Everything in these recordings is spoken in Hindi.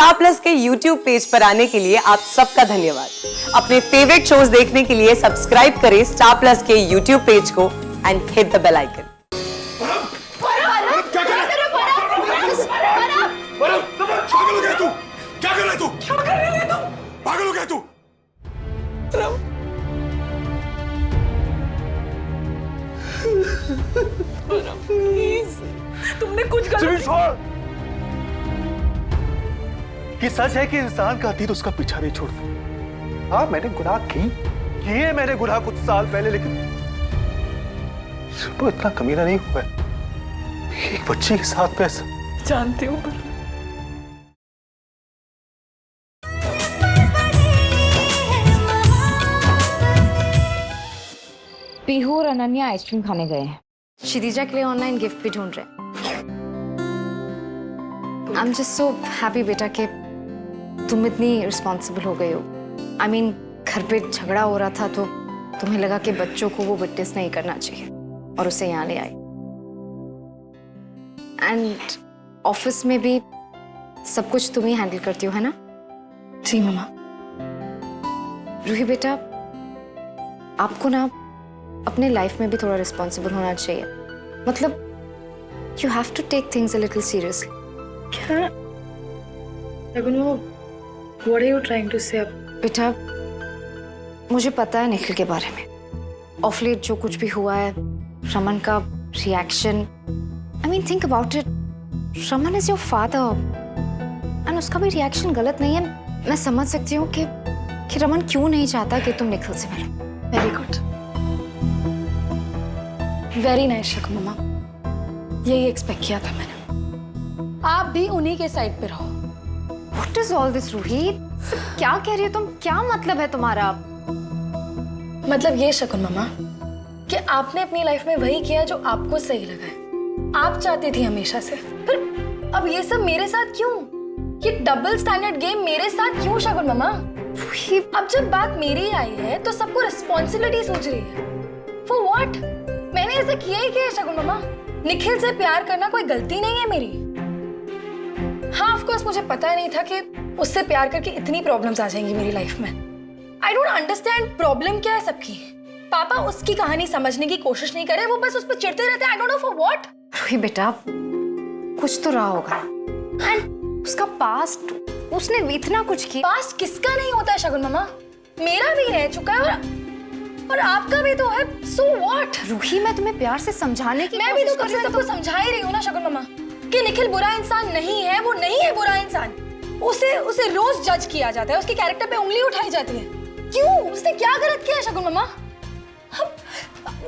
स्टार प्लस के YouTube पेज पर आने के लिए आप सबका धन्यवाद। अपने फेवरेट शोज देखने के लिए सब्सक्राइब करें स्टार प्लस के YouTube पेज को and hit the bell icon. पागल हो गया तू? क्या कर रहा है तू? क्या कर रही है तू? पागल हो गया तू? प्लीज, तुमने कुछ गलत छोड़। ये सच है कि इंसान का अतीत उसका पीछा नहीं छोड़ता। हाँ, मैंने गुनाह किए मैंने गुनाह कुछ साल पहले, लेकिन तो इतना कमीना नहीं हुआ है एक बच्ची के साथ में ऐसा। जानती हूँ पर पीहू और अनन्या आइसक्रीम खाने गए हैं। शिदीजा के लिए ऑनलाइन गिफ्ट भी ढूंढ रहे हैं। I am just so happy बेटा कि तुम इतनी रिस्पॉन्सिबल हो गई हो। आई मीन घर पे झगड़ा हो रहा था तो तुम्हें लगा कि बच्चों को वो विटनेस नहीं करना चाहिए और उसे यहाँ ले आई। एंड ऑफिस में भी सब कुछ तुम ही हैंडल करती हो, है ना? जी मम्मा। रूही बेटा, आपको ना अपने लाइफ में भी थोड़ा रिस्पॉन्सिबल होना चाहिए। मतलब you have to take things a little seriously. क्या? What are you trying to say? बेटा, मुझे पता है निखिल के बारे में। ऑफ लेट जो कुछ भी हुआ है, रमन का reaction, I mean think about it, Raman is your father and उसका भी रिएक्शन गलत नहीं है। मैं समझ सकती हूँ कि रमन क्यों नहीं चाहता कि तुम निखिल से मिलो। वेरी गुड, वेरी नाइस शकु मम्मा, यही एक्सपेक्ट किया था मैंने। आप भी उन्हीं के साइड पे रहो। What is all this, Ruhi? क्या कह रही हो तुम? क्या मतलब है तुम्हारा? मतलब ये शकुन मम्मा कि आपने अपनी लाइफ में वही किया जो आपको सही लगा है। आप चाहती थी हमेशा से, फिर अब ये सब मेरे साथ क्यों? ये डबल स्टैंडर्ड गेम मेरे साथ क्यों शकुन मम्मा? अब जब बात मेरी आई है तो सबको रिस्पॉन्सिबिलिटी सूझ रही है। For what? मैंने ऐसा किया ही क्या है शकुन मम्मा? निखिल से प्यार करना कोई गलती नहीं है मेरी। हाँ, ऑफ कोर्स मुझे पता नहीं था कि उससे प्यार करके इतनी प्रॉब्लम्स आ जाएंगी मेरी लाइफ में। आई डोंट अंडरस्टैंड प्रॉब्लम क्या है सबकी। पापा उसकी कहानी समझने की कोशिश नहीं करे, वो बस उस पर चिढ़ते रहते हैं। I don't know for what. Ruhi बेटा, कुछ तो रहा होगा। एंड उसका पास्ट, उसने इतना कुछ किया। पास्ट किसका नहीं होता है शगुन मामा? मेरा भी रह चुका है और आपका भी तो है। So what? रूही, मैं तुम्हें प्यार से समझाने की मैं भी तो कभी सबको समझा ही रही हूँ ना शगुन मामा कि निखिल बुरा इंसान नहीं है। वो नहीं है बुरा इंसान। उसे रोज जज किया जाता है, उसके कैरेक्टर पे उंगली उठाई जाती है। क्यों? उसने क्या गलत किया है शगुन मामा?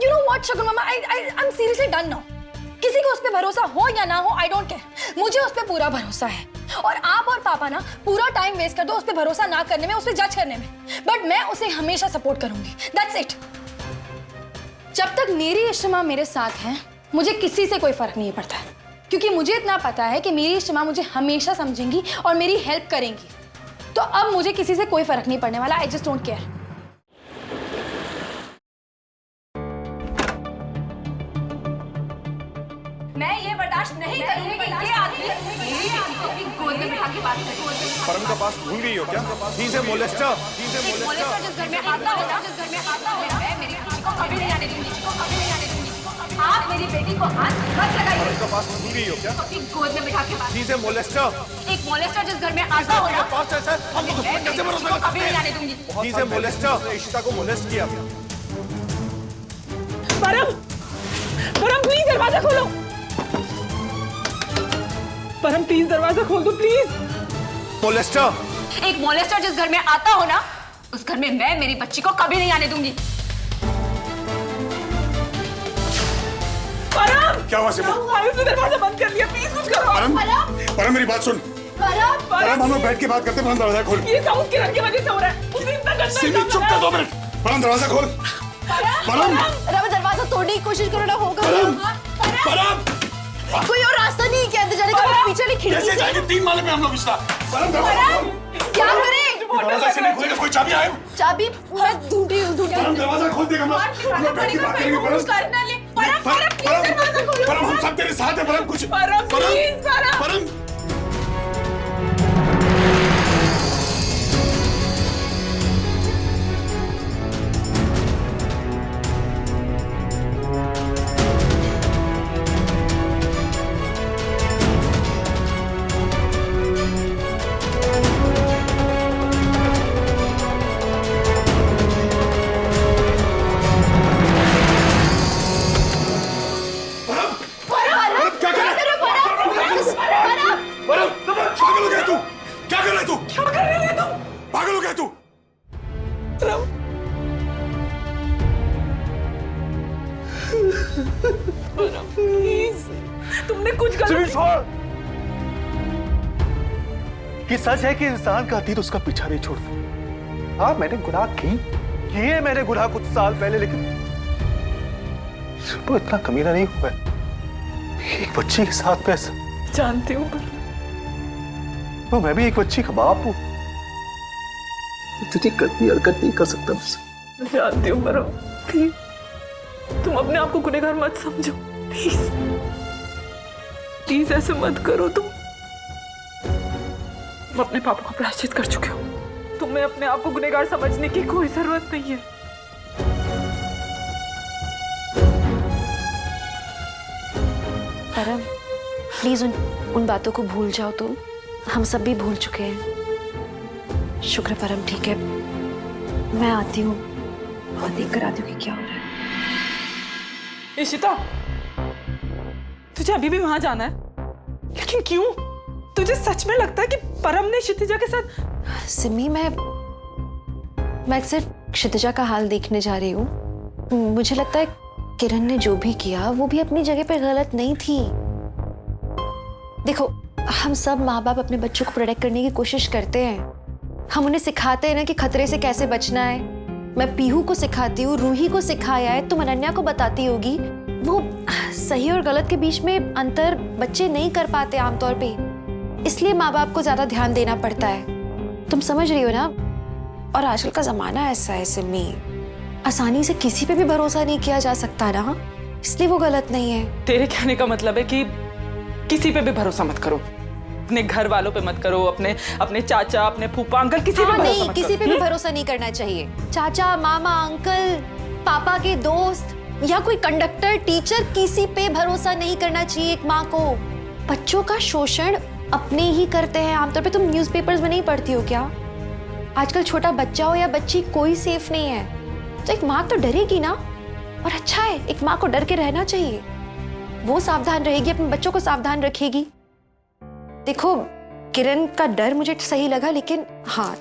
यू नो व्हाट शगुन मामा, I am seriously done now. किसी को उस पे भरोसा हो या ना हो, आई डोंट केयर। मुझे उस पे पूरा भरोसा है और आप और पापा ना पूरा टाइम वेस्ट कर दो उस पे भरोसा ना करने में, उस पे जज करने में, बट मैं उसे हमेशा सपोर्ट करूंगी। That's it. जब तक मेरी इश्मा मेरे साथ है, मुझे किसी से कोई फर्क नहीं पड़ता है, क्योंकि मुझे इतना पता है कि मेरी इश्मा मुझे हमेशा समझेंगी और मेरी हेल्प करेंगी। तो अब मुझे किसी से कोई फर्क नहीं पड़ने वाला। I just don't care. मैं ये बर्दाश्त नहीं करूंगी कि ये आदमी मेरी गोद में बिठा के बात करे। परम का पास भूल गई हो क्या? He's a molester. मोलेस्टर जिस घर में आता हो ना, मैं मेरी बेटी को कभी नहीं आने दूंगी। आप मेरी बेटी को हाथ मत लगाइए। परम का पास भूल गई हो क्या? अपनी गोद में बिठा के बात। He's a molester. एक मोलेस्टर जिस घर में आता हो ना, पास ऐसा हम लोग मैं कैसे मेरी भरोसा बेटी को कर कभी नहीं आने दूंगी। He's a molester. इशिता को मोलेस्ट किया। परम प्लीज दरवाजा खोलो। परम प्लीज दरवाजा खोल दो प्लीज। मोलेस्टर। एक मोलेस्टर जिस घर में आता हो ना, उस घर में मैं मेरी बच्ची को कभी नहीं आने दूंगी। परम क्या हुआ सिमरन? आयुष ने दरवाजा बंद कर लिया, प्लीज कुछ करो। परम मेरी बात सुन। परम हम लोग बैठ के बात करते हैं। परम दरवाजा खोल। ये साउथ किरण की वजह से हो रहा है। उसने इतना गंदा सिमी इल्जाम चुप कर लगाया। 2 मिनट। परम दरवाजा खोल। परम रवा दरवाजा तोड़ने की कोशिश करो ना, होगा परम कोई और रास्ता नहीं है क्या अंदर जाने का? पीछे वाली खिड़की कैसे से। जाएंगे 3 माले पे हम लोग इशिता? परम दरवाजा खोल। क्या करें? दरवाजा ऐसे नहीं खुलेगा। कोई चाबी आए? चाबी मैं ढूंढ रही हूँ। परम दरवाजा खोल देगा। हम लोग बैठ के बात करेंगे। परम हम सब तेरे साथ हैं। परम कुछ परम प्लीज परम। परम ये सच है कि इंसान का अतीत उसका पीछा नहीं छोड़ता। हाँ, मैंने गुनाह किए मैंने गुनाह कुछ साल पहले, लेकिन वो इतना कमीना नहीं हुआ है। एक बच्ची के साथ में ऐसा। जानती हूँ तो मैं भी एक बच्ची का बाप हूँ। तुझे गलती हरकत नहीं कर सकता बस। जानती हूँ परम, प्लीज तुम अपने आप को गुनहगार मत समझो, प्लीज प्लीज ऐसे मत करो। तुम अपने पापों का प्रायश्चित कर चुके हो, तुम्हें अपने आप को गुनहगार समझने की कोई जरूरत नहीं है। परम प्लीज उन बातों को भूल जाओ तुम। हम सब भी भूल चुके हैं। शुक्र परम, ठीक है मैं आती हूँ और देख कर आती हूँ कि क्या हो रहा है। इशिता, तुझे अभी भी वहां जाना है? लेकिन क्यों? तुझे सच में लगता है कि परम ने क्षितिजा के साथ? सिमी, मैं सिर्फ क्षितिजा का हाल देखने जा रही हूँ। मुझे लगता है किरण ने जो भी किया वो भी अपनी जगह पर गलत नहीं थी। देखो, हम सब माँ बाप अपने बच्चों को प्रोटेक्ट करने की कोशिश करते हैं। हम उन्हें सिखाते हैं ना कि खतरे से कैसे बचना है। मैं पीहू को सिखाती हूँ, रूही को सिखाया है, तुम अनन्या को बताती होगी। वो सही और गलत के बीच में अंतर बच्चे नहीं कर पाते आमतौर पे, इसलिए माँ बाप को ज्यादा ध्यान देना पड़ता है। तुम समझ रही हो ना? और आजकल का जमाना ऐसा है सिमी, आसानी से किसी पे भी भरोसा नहीं किया जा सकता ना, इसलिए वो गलत नहीं है। तेरे कहने का मतलब है कि किसी पे भी भरोसा मत करो, अपने घर वालों पे मत करो, अपने चाचा, अपने फूफा, अंकल, किसी पे भरोसा नहीं, मत किसी करो। पे भी भरोसा नहीं करना चाहिए। चाचा, मामा, अंकल, पापा के दोस्त या कोई कंडक्टर, टीचर, किसी पे भरोसा नहीं करना चाहिए एक माँ को। बच्चों का शोषण अपने ही करते हैं आमतौर पे। तुम न्यूज़पेपर्स में नहीं पढ़ती हो क्या? आजकल छोटा बच्चा हो या बच्ची, कोई सेफ नहीं है। तो एक माँ तो डरेगी ना, और अच्छा है, एक माँ को डर के रहना चाहिए। वो सावधान रहेगी, अपने बच्चों को सावधान रखेगी। देखो, किरण का डर मुझे सही लगा, लेकिन हाँ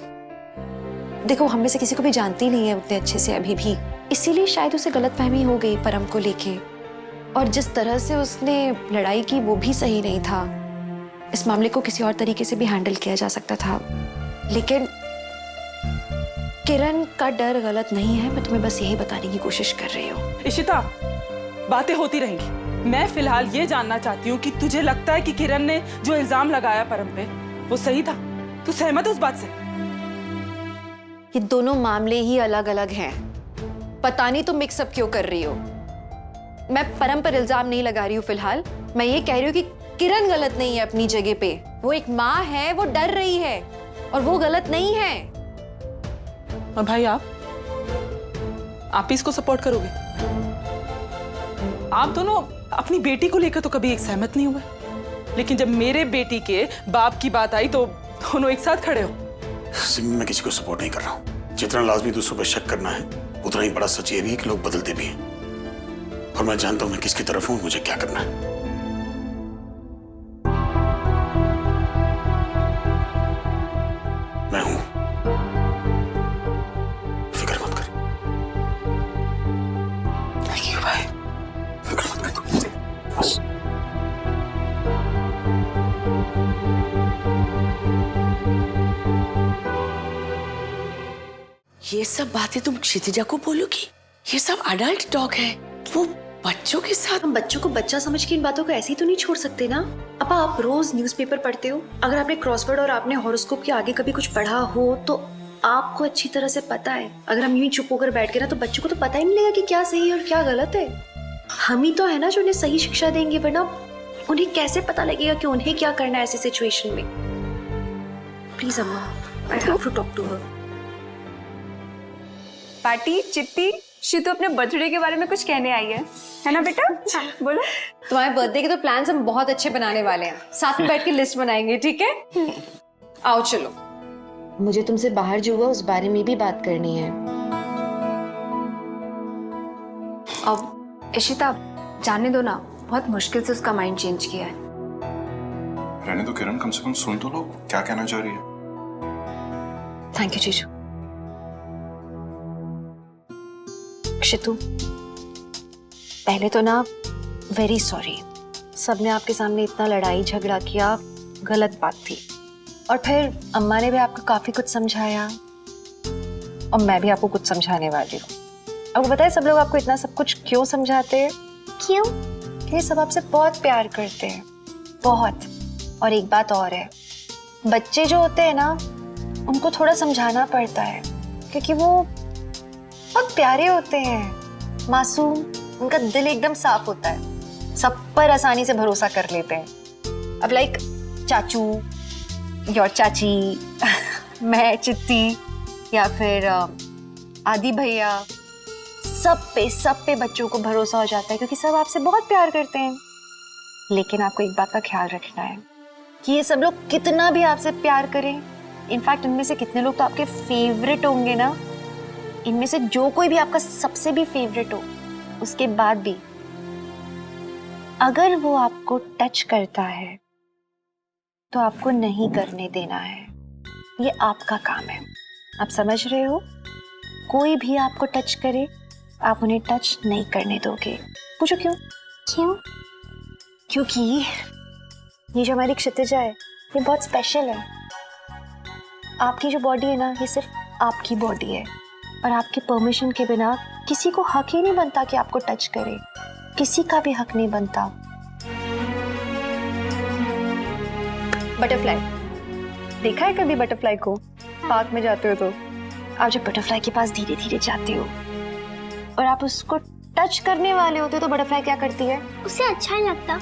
देखो, हम में से किसी को भी जानती नहीं है उतने अच्छे से अभी भी, इसीलिए शायद उसे गलतफहमी हो गई परम को लेके। और जिस तरह से उसने लड़ाई की वो भी सही नहीं था। इस मामले को किसी और तरीके से भी हैंडल किया जा सकता था, लेकिन किरण का डर गलत नहीं है। मैं तुम्हें बस यही बताने की कोशिश कर रही हूँ। इशिता, बातें होती रहेंगी। मैं फिलहाल ये जानना चाहती हूँ कि तुझे लगता है कि किरण ने जो इल्जाम लगाया परम पे वो सही था? तू सहमत है उस बात से? ये दोनों मामले ही अलग अलग हैं। पता नहीं तुम मिक्सअप क्यों कर रही हो। मैं परम पर इल्जाम नहीं लगा रही हूँ फिलहाल। मैं ये कह रही हूँ कि किरण गलत नहीं है अपनी जगह पे। वो एक माँ है, वो डर रही है और वो गलत नहीं है। और भाई, आप ही इसको सपोर्ट करोगे? आप दोनों अपनी बेटी को लेकर तो कभी एक सहमत नहीं हुए, लेकिन जब मेरे बेटी के बाप की बात आई तो दोनों एक साथ खड़े हो। सिमी, मैं किसी को सपोर्ट नहीं कर रहा हूँ। जितना लाजमी दूसरों पर शक करना है, उतना ही बड़ा सच ये भी है कि लोग बदलते भी हैं। और मैं जानता हूँ मैं किसकी तरफ हूँ, मुझे क्या करना है। मैं हूं, फिक्र मत कर। थैंक यू भाई। फिक्र मत कर तू, बस। ये सब बातें तुम क्षितिजा को बोलोगी? ये सब अडल्ट टॉक है, वो बच्चों के साथ। हम बच्चों को बच्चा समझ के इन बातों को ऐसे ही तो नहीं छोड़ सकते ना। अपा, आप रोज न्यूज़पेपर पढ़ते हो। अगर आपने क्रॉसवर्ड और आपने हॉरोस्कोप के आगे कभी कुछ पढ़ा हो तो आपको अच्छी तरह से पता है। अगर हम यूं ही चुप होकर बैठ गए ना तो बच्चों को तो पता ही नहीं लगेगा कि क्या सही है और क्या गलत है। हम ही तो है ना जो उन्हें सही शिक्षा देंगे, वरना उन्हें कैसे पता लगेगा कि उन्हें क्या करना है ऐसी सिचुएशन में। प्लीज अम्मा, I have to talk to her. Party, चिट्टी, शितु अपने बर्थडे के बारे में कुछ कहने आई है ना बेटा? हाँ, बोलो। तुम्हारे बर्थडे के तो प्लान्स हम बहुत अच्छे बनाने वाले हैं। साथ में बैठ के लिस्ट बनाएंगे, ठीक है? आओ चलो। मुझे तुमसे बाहर जो हुआ उस बारे में भी बात करनी है। अब इशिता, जाने दो ना, बहुत मुश्किल से उसका माइंड चेंज किया है। रहने दो किरण, कम से कम सुन तो लो क्या कहना चाह रही है। थैंक यू जीजू। शितु, पहले तो ना वेरी सॉरी। सबने आपके सामने इतना लड़ाई झगड़ा किया, गलत बात थी। और फिर अम्मा ने भी आपको काफी कुछ समझाया और मैं भी आपको कुछ समझाने वाली हूँ। आपको पता है सब लोग आपको इतना सब कुछ क्यों समझाते हैं? क्यों? कि सब आपसे बहुत प्यार करते हैं, बहुत। और एक बात और है, बच्चे जो होते हैं ना उनको थोड़ा समझाना पड़ता है क्योंकि वो बहुत प्यारे होते हैं, मासूम, उनका दिल एकदम साफ होता है, सब पर आसानी से भरोसा कर लेते हैं। अब लाइक चाचू या चाची मैं चित्ती या फिर आदि भैया, सब पे बच्चों को भरोसा हो जाता है क्योंकि सब आपसे बहुत प्यार करते हैं। लेकिन आपको एक बात का ख्याल रखना है कि ये सब लोग कितना भी आपसे प्यार करें, इनफैक्ट इनमें से कितने लोग तो आपके फेवरेट होंगे ना, इनमें से जो कोई भी आपका सबसे भी फेवरेट हो, उसके बाद भी अगर वो आपको टच करता है तो आपको नहीं करने देना है। ये आपका काम है, आप समझ रहे हो? कोई भी आपको टच करे आप उन्हें टच नहीं करने दोगे। पूछो क्यों? क्यों? क्योंकि ये जो हमारी क्षितिजा है ये बहुत स्पेशल है। आपकी जो बॉडी है ना ये सिर्फ आपकी बॉडी है और आपके परमिशन के बिना किसी को हक ही नहीं बनता कि आपको टच करे, किसी का भी हक नहीं बनता। बटरफ्लाई देखा है कभी? बटरफ्लाई को पार्क में जाते हो तो आप जब बटरफ्लाई के पास धीरे धीरे जाते हो और आप उसको टच करने वाले होते हो तो बटरफ्लाई क्या करती है? उसे अच्छा नहीं लगता,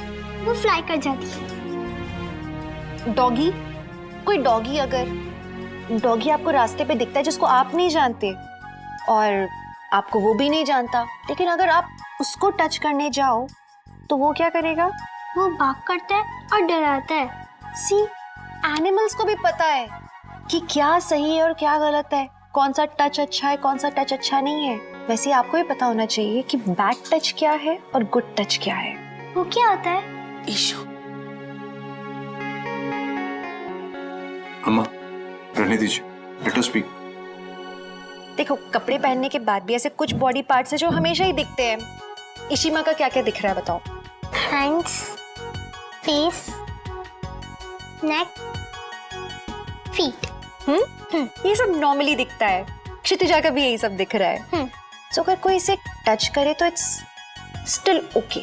वो फ्लाई कर जाती है। डॉगी, कोई डॉगी, अगर डॉगी आपको रास्ते पे दिखता है जिसको आप नहीं जानते और आपको वो भी नहीं जानता, लेकिन अगर आप उसको टच करने जाओ तो वो क्या करेगा? वो बाग करता है और डराता है। सी, एनिमल्स को भी पता है कि क्या सही है और क्या गलत है, कौन सा टच अच्छा है, कौन सा टच अच्छा नहीं है। वैसे आपको भी पता होना चाहिए कि बैड टच क्या है और गुड टच क्या है। वो क्या होता है? ईशु, अम्मा रहने दीजिए, लेट अस स्पीक। देखो, कपड़े पहनने के बाद भी ऐसे कुछ बॉडी पार्ट्स हैं जो हमेशा ही दिखते हैं। इशिमा का क्या क्या दिख रहा है बताओ? हैंड्स, फेस, नेक, फीट। ये सब नॉर्मली दिखता है। क्षितिजा का भी यही सब दिख रहा है। सो अगर कोई इसे टच करे तो इट्स स्टिल ओके,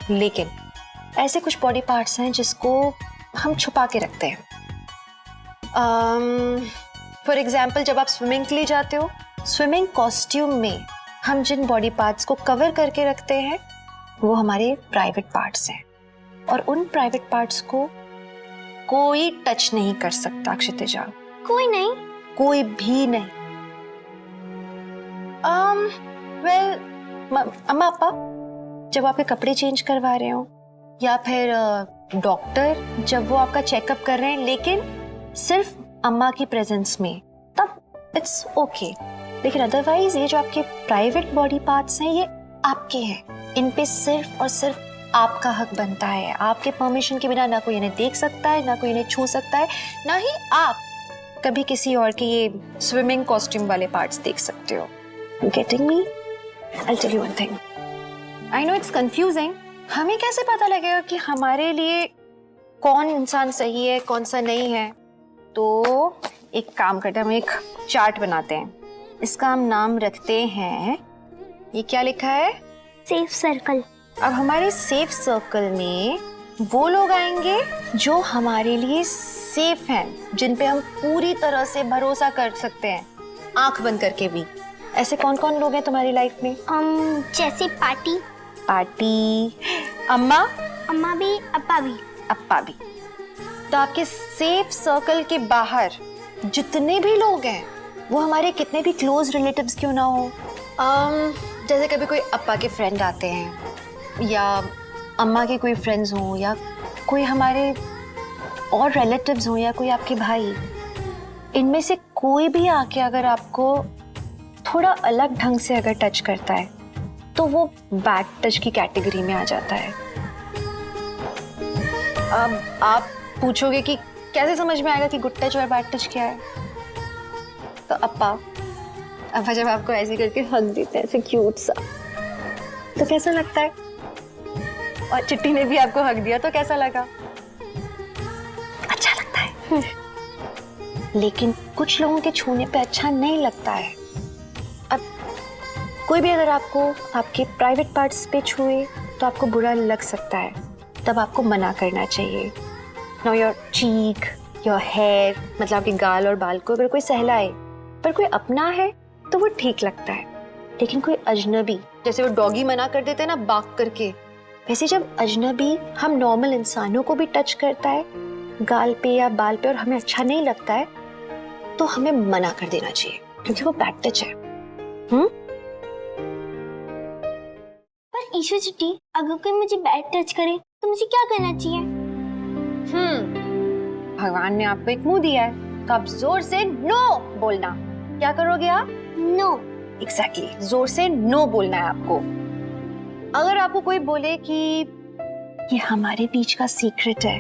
लेकिन ऐसे कुछ बॉडी पार्ट्स हैं जिसको हम छुपा के रखते हैं। फॉर एग्जाम्पल, जब आप स्विमिंग के लिए जाते हो, स्विमिंग कॉस्ट्यूम में हम जिन बॉडी पार्ट्स को कवर करके रखते हैं वो हमारे प्राइवेट पार्ट्स हैं और उन प्राइवेट पार्ट्स को कोई टच नहीं कर सकता। क्षितिजा, कोई नहीं? कोई भी नहीं। वेल, अम्मा पापा जब आपके कपड़े चेंज करवा रहे हो या फिर डॉक्टर जब वो आपका चेकअप कर रहे हैं, लेकिन सिर्फ अम्मा की प्रेजेंस में, तब इट्स ओके। लेकिन अदरवाइज ये जो आपके प्राइवेट बॉडी पार्ट्स हैं ये आपके हैं, इन पे सिर्फ और सिर्फ आपका हक बनता है। आपके परमिशन के बिना ना कोई इन्हें देख सकता है, ना कोई इन्हें छू सकता है, ना ही आप कभी किसी और के ये स्विमिंग कॉस्ट्यूम वाले पार्ट्स देख सकते हो। Getting me? I'll tell you one thing. I know it's confusing. हमें कैसे पता लगेगा कि हमारे लिए कौन इंसान सही है, कौन सा नहीं है? तो एक काम करते हैं, हम एक चार्ट बनाते हैं, इसका हम नाम रखते हैं, ये क्या लिखा है? Safe circle. अब हमारे सेफ सर्कल में वो लोग आएंगे जो हमारे लिए सेफ हैं, जिन पे हम पूरी तरह से भरोसा कर सकते हैं, आंख बंद करके भी। ऐसे कौन कौन लोग हैं तुम्हारी लाइफ में? जैसे पार्टी। पार्टी, अम्मा, अम्मा भी, अप्पा भी। अप्पा भी। तो आपके सेफ सर्कल के बाहर जितने भी लोग हैं वो हमारे कितने भी क्लोज रिलेटिव्स क्यों ना हो, जैसे कभी कोई अप्पा के फ्रेंड आते हैं या अम्मा के कोई फ्रेंड्स हों या कोई हमारे और रिलेटिव्स हों या कोई आपके भाई, इनमें से कोई भी आके अगर आपको थोड़ा अलग ढंग से अगर टच करता है तो वो बैड टच की कैटेगरी में आ जाता है। अब आप पूछोगे कि कैसे समझ में आएगा कि गुड टच और बैड टच क्या है? तो अप्पा जब आपको ऐसे करके हग देते हैं, ऐसे क्यूट सा, तो कैसा लगता है? और चिट्टी ने भी आपको हग दिया तो कैसा लगा? अच्छा लगता है। लेकिन कुछ लोगों के छूने पे अच्छा नहीं लगता है। अब कोई भी अगर आपको आपके प्राइवेट पार्ट्स पे छुए तो आपको बुरा लग सकता है, तब आपको मना करना चाहिए। Now your cheek, your hair, मतलब आपके गाल और बाल को अगर कोई सहलाए पर कोई अपना है तो वो ठीक लगता है, लेकिन कोई अजनबी, जैसे वो डॉगी मना कर देते हैं ना बाक करके, वैसे जब अजनबी हम नॉर्मल इंसानों को भी टच करता है गाल पे या बाल पे और हमें अच्छा नहीं लगता है तो हमें मना कर देना चाहिए, क्योंकि वो बैड टच है। पर ईश्वर चिट्टी, अगर कोई मुझे बैड टच करे तो मुझे क्या करना चाहिए? भगवान ने आपको एक मुंह दिया है तो आप जोर से नो बोलना। क्या करोगे आप? नो। एग्जैक्टली, जोर से नो बोलना है आपको। अगर आपको कोई बोले कि ये हमारे बीच का सीक्रेट है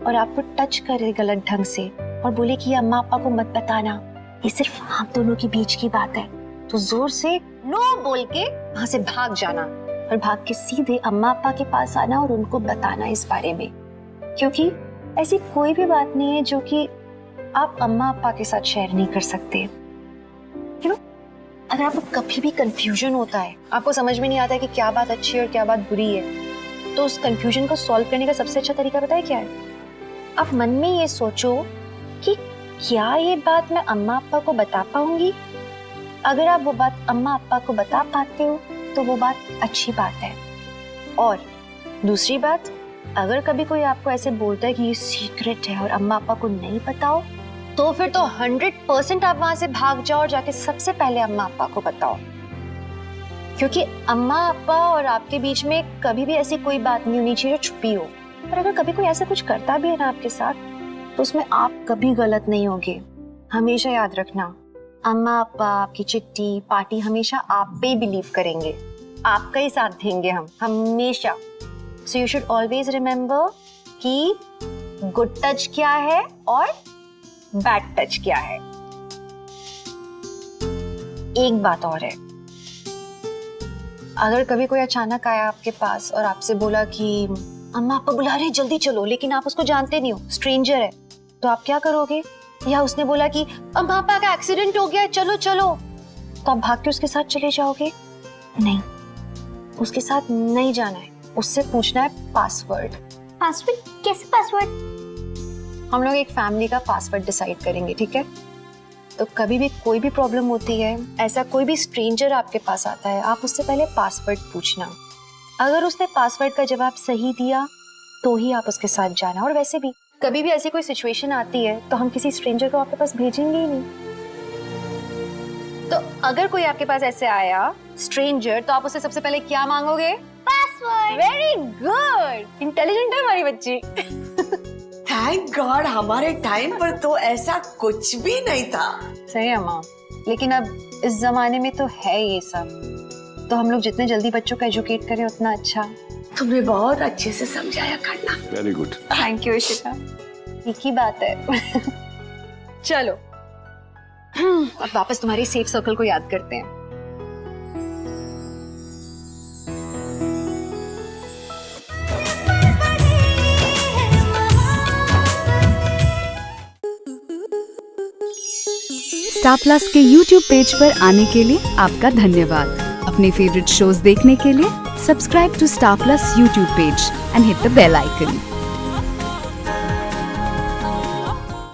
और आपको टच करे गलत ढंग से और बोले कि ये अम्मा पापा को मत बताना, ये सिर्फ हम दोनों के बीच की बात है, तो जोर से नो बोल के वहां से भाग जाना और भाग के सीधे अम्मा पापा के पास आना और उनको बताना इस बारे में, क्योंकि ऐसी कोई भी बात नहीं है जो कि आप अम्मा पापा के साथ शेयर नहीं कर सकते। अगर आपको कभी भी कंफ्यूजन होता है, आपको समझ में नहीं आता है कि क्या बात अच्छी है और क्या बात बुरी है, तो उस कंफ्यूजन को सॉल्व करने का सबसे अच्छा तरीका पता है क्या है? आप मन में ये सोचो कि क्या ये बात मैं अम्मा पापा को बता पाऊंगी? अगर आप वो बात अम्मा पापा को बता पाते हो तो वो बात अच्छी बात है। और दूसरी बात, अगर कभी कोई आपको ऐसे बोलता है कि ये सीक्रेट है और अम्मा पापा को नहीं पता हो, तो फिर तो 100% आप वहां से भाग जाओ और जाके सबसे पहले अम्मा पापा को बताओ, क्योंकि अम्मा पापा और आपके बीच में कभी भी ऐसी कोई बात नहीं होनी चाहिए जो छुपी हो। और अगर कभी कोई ऐसा कुछ करता भी है ना आपके साथ, तो उसमें आप कभी गलत नहीं होगे। हमेशा याद रखना, अम्मा पापा, आपकी चिट्टी, पार्टी हमेशा आप पे बिलीव करेंगे, आपका ही साथ देंगे हम हमेशा। So you should always remember कि गुड टच क्या है और बैड टच क्या है। एक बात और है, अगर कभी कोई अचानक आया आपके पास और आपसे बोला कि अम्मा पापा बुला रहे हैं जल्दी चलो, लेकिन आप उसको जानते नहीं हो, स्ट्रेंजर है, तो आप क्या करोगे? या उसने बोला कि अम्मा पापा का एक्सीडेंट हो गया है चलो चलो, तो आप भाग के उसके साथ चले जाओगे? नहीं, उसके साथ नहीं जाना है, उससे पूछना है पासवर्ड। पासवर्ड? कैसे पासवर्ड? हम लोग एक फैमिली का पासवर्ड डिसाइड करेंगे, ठीक है? तो कभी भी कोई भी प्रॉब्लम होती है, ऐसा कोई भी स्ट्रेंजर आपके पास आता है, आप उससे पहले पासवर्ड पूछना। अगर उसने पासवर्ड का जवाब सही दिया तो ही आप उसके साथ जाना। और वैसे भी कभी भी ऐसी कोई सिचुएशन आती है तो हम किसी स्ट्रेंजर को आपके पास भेजेंगे ही नहीं। तो अगर कोई आपके पास ऐसे आया स्ट्रेंजर, तो आप उससे सबसे पहले क्या मांगोगे? पासवर्ड। वेरी गुड, इंटेलिजेंट है हमारी बच्ची। थैंक गॉड, हमारे टाइम पर तो ऐसा कुछ भी नहीं था। सही है माँ, लेकिन अब इस जमाने में तो है ये सब, तो हम लोग जितने जल्दी बच्चों को एजुकेट करें उतना अच्छा। तुमने बहुत अच्छे से समझाया करना। Very good. Thank you Ishika, एक ही बात है। चलो अब वापस तुम्हारी सेफ सर्कल को याद करते हैं। स्टार प्लस के YouTube पेज पर आने के लिए आपका धन्यवाद। अपने फेवरेट शोज देखने के लिए subscribe to Star Plus YouTube page and hit the bell icon.